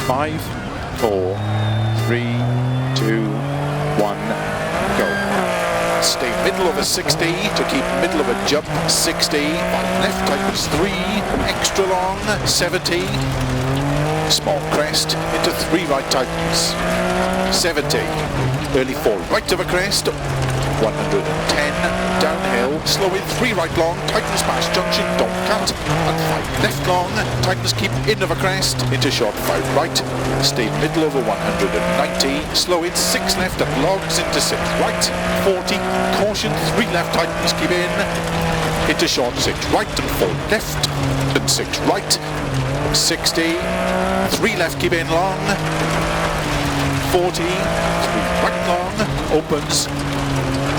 5, 4, 3, 2, 1, go. Stay middle of a 60 to keep middle of a jump, 60, left tightens 3, extra long, 70, small crest, into 3 right tightens, 70, early fall right of a crest, 110, downhill, slow in 3 right long, tightens past junction, don't cut, and 5 left long, tightens keep in of a crest, into short 5 right, stay middle over 190, slow in 6 left at logs, into 6 right, 40, caution, 3 left tightens keep in, into short 6 right and 4 left, and 6 right, 60, 3 left keep in long, 40, 3 right long, opens,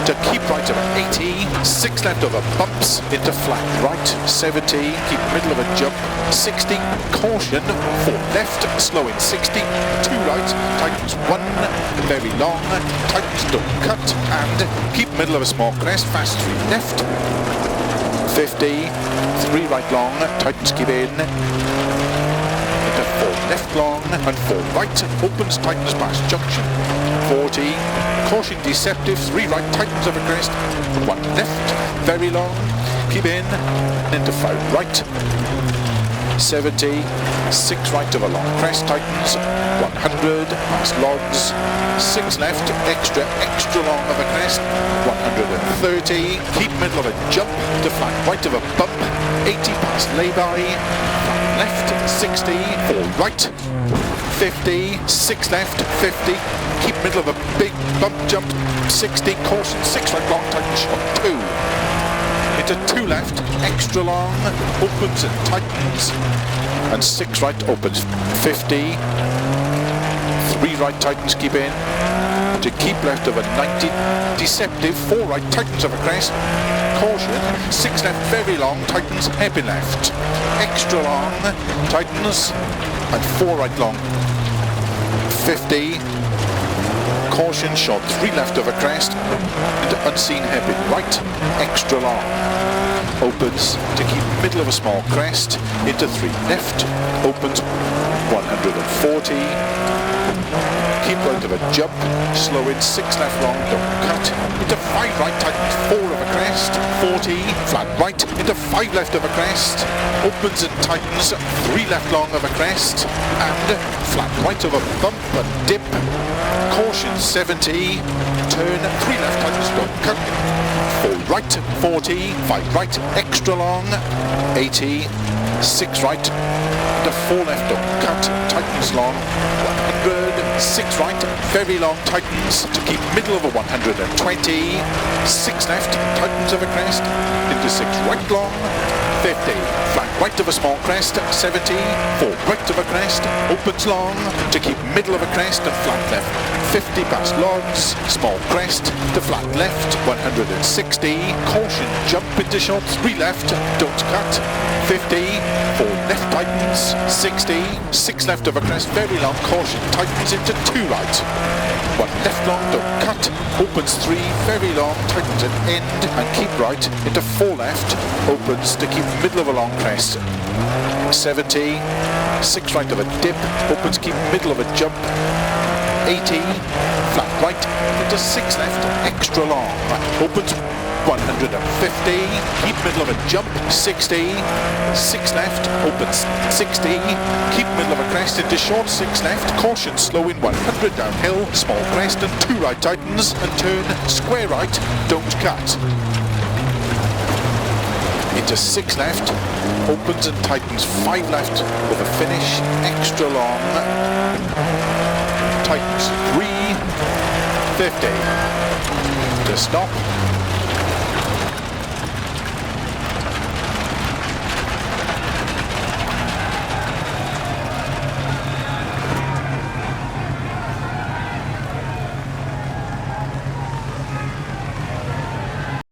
to keep right over 80, 6 left over bumps, into flat right, 70, keep middle of a jump, 60, caution, 4 left, slow in 60, 2 right, tightens 1, very long, tightens don't cut, and keep middle of a small crest, fast 3 left, 50, 3 right long, tightens keep in, into 4 left long, and 4 right, opens, tightens past junction, 40, caution deceptive, 3 right tightens of a crest, 1 left, very long, keep in, into 5 right, 70, 6 right of a long crest tightens, 100, past logs, 6 left, extra long of a crest, 130, keep middle of a jump, to flat right of a bump, 80 past lay-by, left, 60, 4 right, 50, 6 left, 50, keep middle of a big bump jump, 60, caution, 6 right long, tightens short 2, into 2 left, extra long, opens and tightens, and 6 right opens, 50, 3 right tightens keep in, to keep left of a 90, deceptive, 4 right tightens of a crest, caution, 6 left very long, tightens, hairpin left, extra long, tightens, and 4 right long, 50, caution, short 3 left of a crest, into unseen hairpin right, extra long, opens to keep middle of a small crest, into 3 left, opens 140, keep right of a jump, slow in 6 left long, don't cut, into 5 right tightens, 4 of a crest, 40, flat right, into 5 left of a crest, opens and tightens, 3 left long of a crest, and flat right of a bump and dip, caution 70, turn, 3 left tightens, don't cut, 4 right, 40, 5 right, extra long, 80, 6 right, to 4 left, don't cut, tightens long, 100, 6 right, very long, tightens to keep middle of a 120, 6 left, tightens of a crest, into 6 right long, 50, flat right of a small crest, 70, 4 right of a crest, opens long, to keep middle of a crest and flat left, 50 past logs, small crest, to flat left, 160, caution, jump into short, 3 left, don't cut, 50, 4 left tightens, 60, 6 left of a crest, very long, caution, tightens into 2 right, 1 left long, don't cut, opens 3, very long, tightens at end, and keep right, into 4 left, opens to keep middle of a long crest, 70, 6 right of a dip, opens keep middle of a jump, 80, flat right, into 6 left, extra long, opens 150, keep middle of a jump, 60, 6 left, opens 60, keep middle of a crest into short, 6 left, caution, slow in 100 downhill, small crest and 2 right tightens, and turn, square right, don't cut. Into 6 left, opens and tightens, 5 left with a finish, extra long, tightens, 3, 50, to stop,